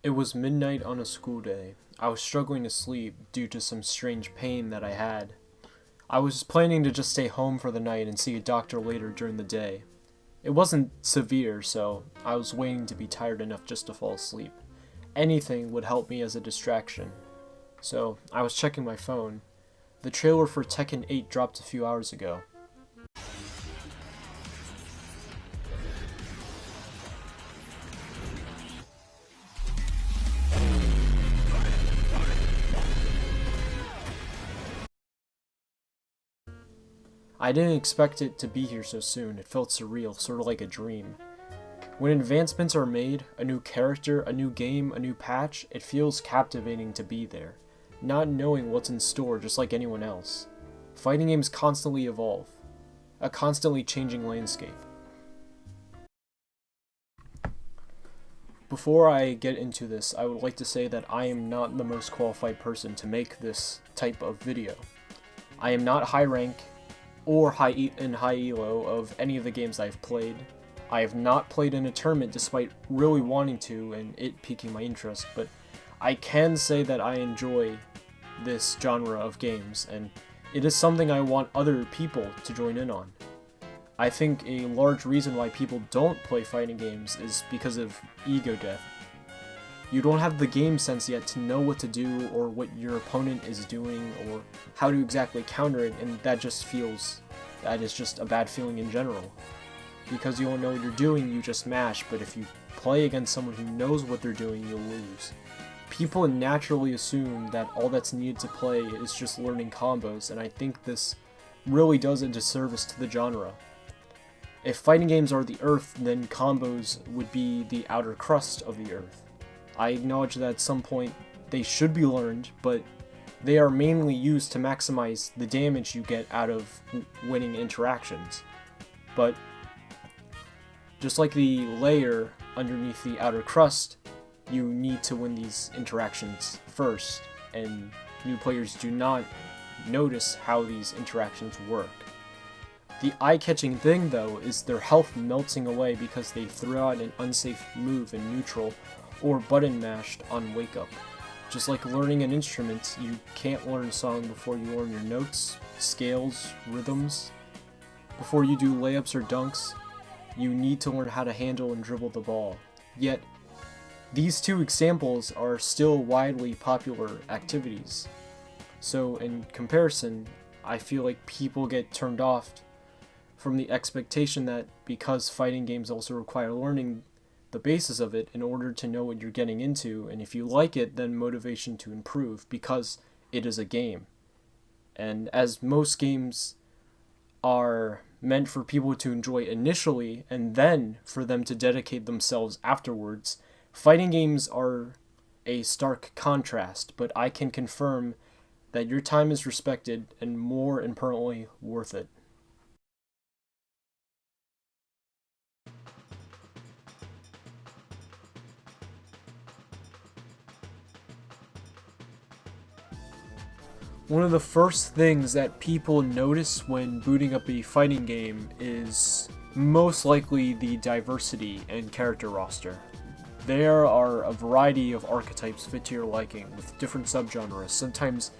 It was midnight on a school day. I was struggling to sleep due to some strange pain that I had. I was planning to just stay home for the night and see a doctor later during the day. It wasn't severe, so I was waiting to be tired enough just to fall asleep. Anything would help me as a distraction. So I was checking my phone. The trailer for Tekken 8 dropped a few hours ago. I didn't expect it to be here so soon. It felt surreal, sort of like a dream. When advancements are made, a new character, a new game, a new patch, it feels captivating to be there, not knowing what's in store just like anyone else. Fighting games constantly evolve, a constantly changing landscape. Before I get into this, I would like to say that I am not the most qualified person to make this type of video. I am not high rank or high elo of any of the games I've played. I have not played in a tournament despite really wanting to and it piquing my interest, but I can say that I enjoy this genre of games, and it is something I want other people to join in on. I think a large reason why people don't play fighting games is because of ego death. You don't have the game sense yet to know what to do or what your opponent is doing or how to exactly counter it, and that is just a bad feeling in general. Because you don't know what you're doing, you just mash, but if you play against someone who knows what they're doing, you'll lose. People naturally assume that all that's needed to play is just learning combos, and I think this really does a disservice to the genre. If fighting games are the Earth, then combos would be the outer crust of the Earth. I acknowledge that at some point they should be learned, but they are mainly used to maximize the damage you get out of winning interactions. But just like the layer underneath the outer crust, you need to win these interactions first, and new players do not notice how these interactions work. The eye-catching thing, though, is their health melting away because they threw out an unsafe move in neutral or button mashed on wake up. Just like learning an instrument, you can't learn a song before you learn your notes, scales, rhythms. Before you do layups or dunks, you need to learn how to handle and dribble the ball. Yet, these two examples are still widely popular activities. So in comparison, I feel like people get turned off from the expectation that because fighting games also require learning the basis of it in order to know what you're getting into, and if you like it, then motivation to improve because it is a game. And as most games are meant for people to enjoy initially and then for them to dedicate themselves afterwards, fighting games are a stark contrast, but I can confirm that your time is respected and more importantly worth it. One of the first things that people notice when booting up a fighting game is most likely the diversity and character roster. There are a variety of archetypes fit to your liking with different subgenres, sometimes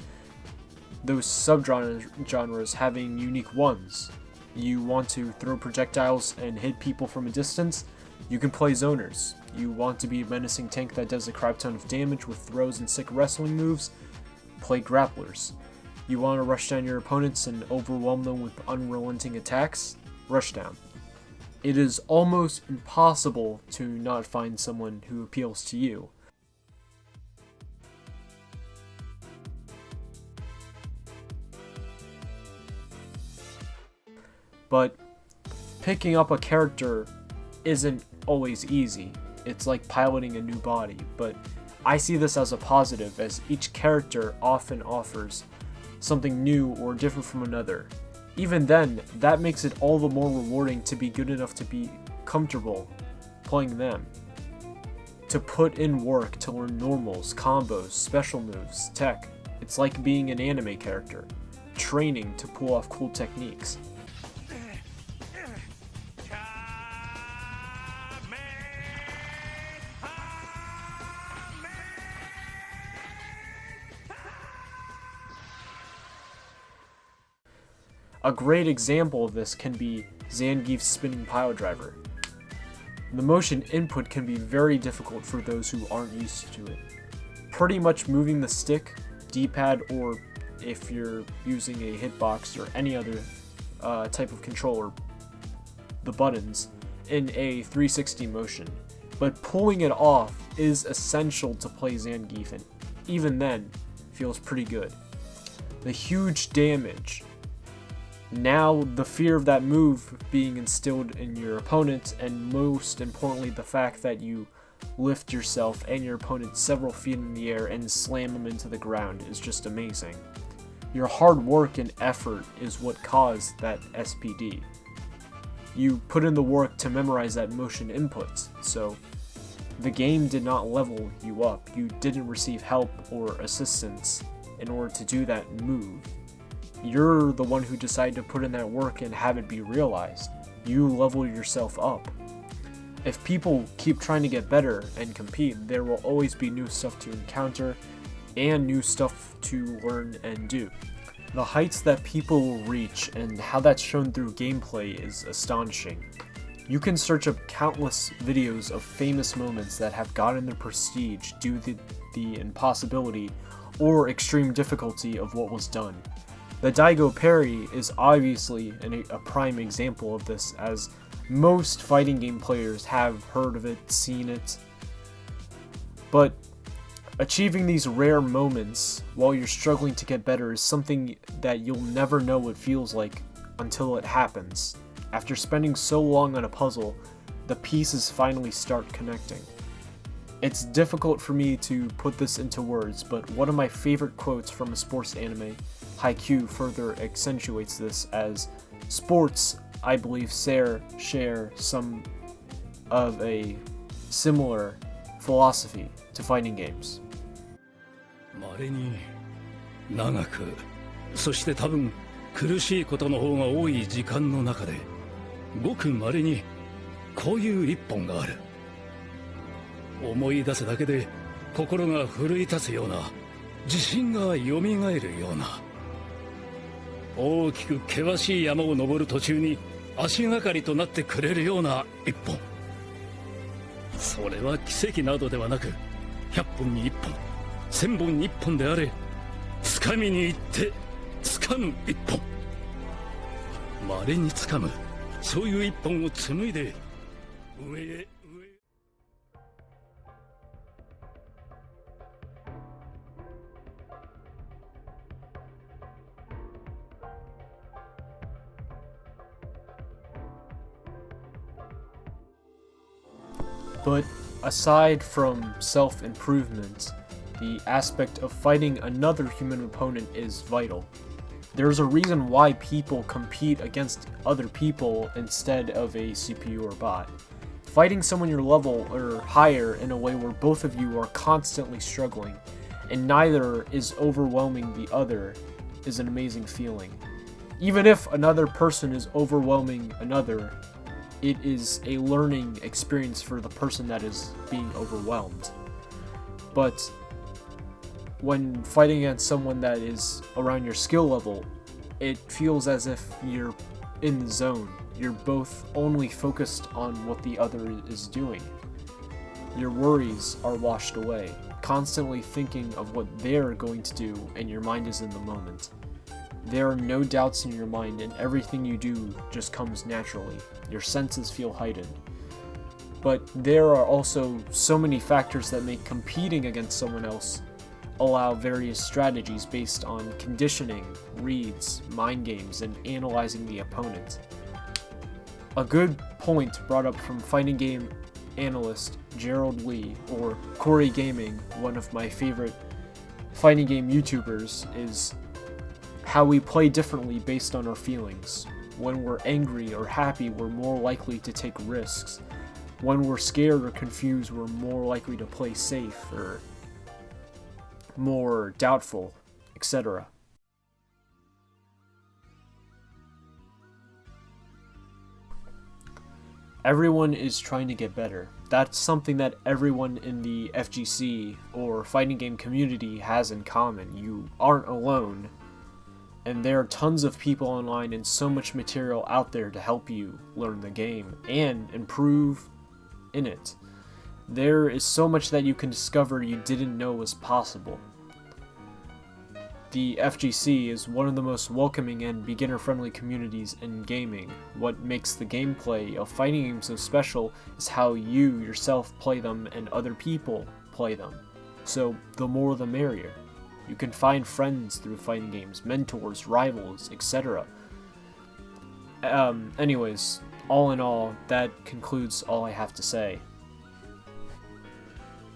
those subgenres having unique ones. You want to throw projectiles and hit people from a distance? You can play zoners. You want to be a menacing tank that does a crap ton of damage with throws and sick wrestling moves? Play grapplers. You want to rush down your opponents and overwhelm them with unrelenting attacks? Rushdown. It is almost impossible to not find someone who appeals to you. But picking up a character isn't always easy. It's like piloting a new body, but I see this as a positive, as each character often offers something new or different from another. Even then, that makes it all the more rewarding to be good enough to be comfortable playing them. To put in work to learn normals, combos, special moves, tech. It's like being an anime character, training to pull off cool techniques. A great example of this can be Zangief's spinning pile driver. The motion input can be very difficult for those who aren't used to it. Pretty much moving the stick, D-pad, or if you're using a hitbox or any other type of controller, the buttons, in a 360 motion. But pulling it off is essential to play Zangief, and even then, feels pretty good. The huge damage. Now the fear of that move being instilled in your opponent, and most importantly the fact that you lift yourself and your opponent several feet in the air and slam them into the ground is just amazing. Your hard work and effort is what caused that SPD. You put in the work to memorize that motion input, so the game did not level you up. You didn't receive help or assistance in order to do that move. You're the one who decided to put in that work and have it be realized. You level yourself up. If people keep trying to get better and compete, there will always be new stuff to encounter and new stuff to learn and do. The heights that people will reach and how that's shown through gameplay is astonishing. You can search up countless videos of famous moments that have gotten their prestige due to the impossibility or extreme difficulty of what was done. The Daigo parry is obviously a prime example of this, as most fighting game players have heard of it, seen it. But achieving these rare moments while you're struggling to get better is something that you'll never know what it feels like until it happens. After spending so long on a puzzle, the pieces finally start connecting. It's difficult for me to put this into words, but one of my favorite quotes from a sports anime, Haikyuu, further accentuates this, as sports, I believe, share some of a similar philosophy to fighting games. 稀に長く、そして多分苦しいことの方が多い時間の中で、ごく稀にこういう一本がある。思い出すだけで心が奮い立つような、自信がよみがえるような。大きく険しい山を登る途中に足がかりとなってくれるような一本。それは奇跡などではなく、100本に1本、1000本に1本であれ、掴みに行って掴む一本。稀に掴む、そういう一本を紡いで上へ。But aside from self-improvement, the aspect of fighting another human opponent is vital. There's a reason why people compete against other people instead of a CPU or bot. Fighting someone your level or higher in a way where both of you are constantly struggling and neither is overwhelming the other is an amazing feeling. Even if another person is overwhelming another, it is a learning experience for the person that is being overwhelmed. But when fighting against someone that is around your skill level, it feels as if you're in the zone. You're both only focused on what the other is doing. Your worries are washed away, constantly thinking of what they're going to do, and your mind is in the moment. There are no doubts in your mind, and everything you do just comes naturally. Your senses feel heightened. But there are also so many factors that make competing against someone else allow various strategies based on conditioning, reads, mind games, and analyzing the opponent. A good point brought up from fighting game analyst Gerald Lee, or Corey Gaming, one of my favorite fighting game YouTubers, is how we play differently based on our feelings. When we're angry or happy, we're more likely to take risks. When we're scared or confused, we're more likely to play safe or more doubtful, etc. Everyone is trying to get better. That's something that everyone in the FGC or fighting game community has in common. You aren't alone. And there are tons of people online and so much material out there to help you learn the game and improve in it. There is so much that you can discover you didn't know was possible. The FGC is one of the most welcoming and beginner-friendly communities in gaming. What makes the gameplay of fighting games so special is how you yourself play them and other people play them. So the more the merrier. You can find friends through fighting games, mentors, rivals, etc. Anyways, all in all, that concludes all I have to say.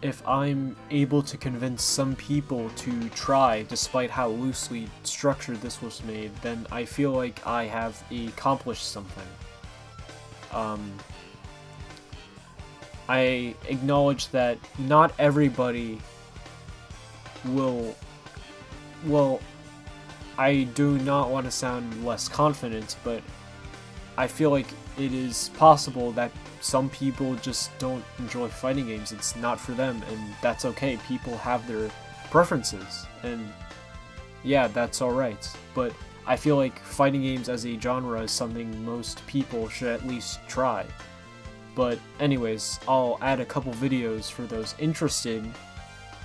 If I'm able to convince some people to try, despite how loosely structured this was made, then I feel like I have accomplished something. I acknowledge that not everybody will... Well, I do not want to sound less confident, but I feel like it is possible that some people just don't enjoy fighting games. It's not for them, and that's okay. People have their preferences, and yeah, that's alright. But I feel like fighting games as a genre is something most people should at least try. But anyways, I'll add a couple videos for those interested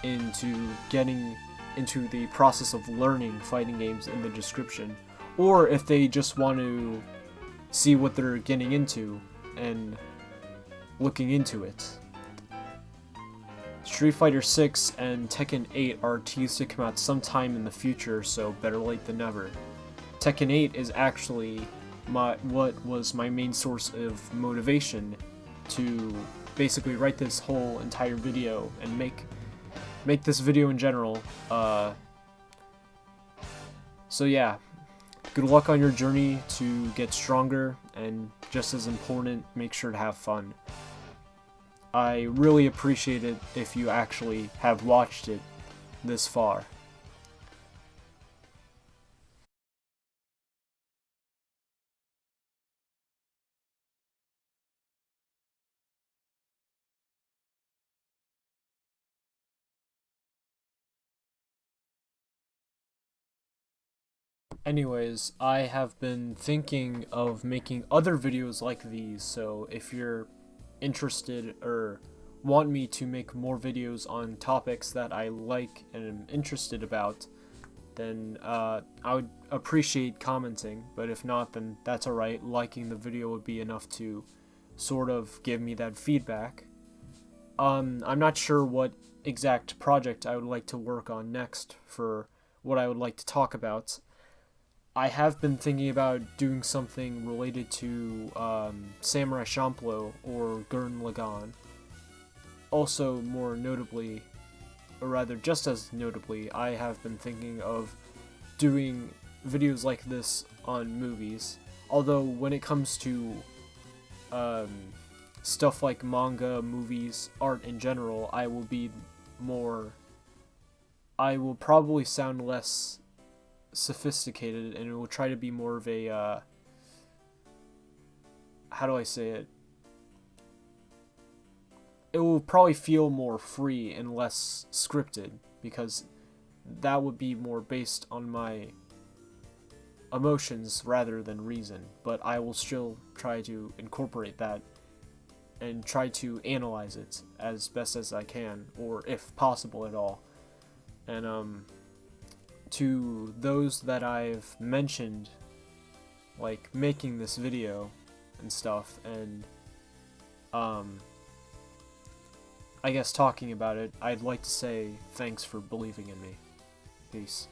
into getting into the process of learning fighting games in the description, or if they just want to see what they're getting into and looking into it. Street Fighter 6 and Tekken 8 are teased to come out sometime in the future, so better late than never. Tekken 8 is actually what was my main source of motivation to basically write this whole entire video and make this video in general. So yeah, good luck on your journey to get stronger, and just as important, make sure to have fun. I really appreciate it if you actually have watched it this far. Anyways, I have been thinking of making other videos like these, so if you're interested or want me to make more videos on topics that I like and am interested about, then I would appreciate commenting. But if not, then that's alright. Liking the video would be enough to sort of give me that feedback. I'm not sure what exact project I would like to work on next for what I would like to talk about. I have been thinking about doing something related to Samurai Champloo or Gurren Lagann. Also, more notably, or rather just as notably, I have been thinking of doing videos like this on movies. Although when it comes to stuff like manga, movies, art in general, I will probably sound less sophisticated, and it will try to be more of a how do I say it? It will probably feel more free and less scripted, because that would be more based on my emotions rather than reason. But I will still try to incorporate that and try to analyze it as best as I can, or if possible at all. And to those that I've mentioned, like making this video and stuff, and I guess talking about it, I'd like to say thanks for believing in me. Peace.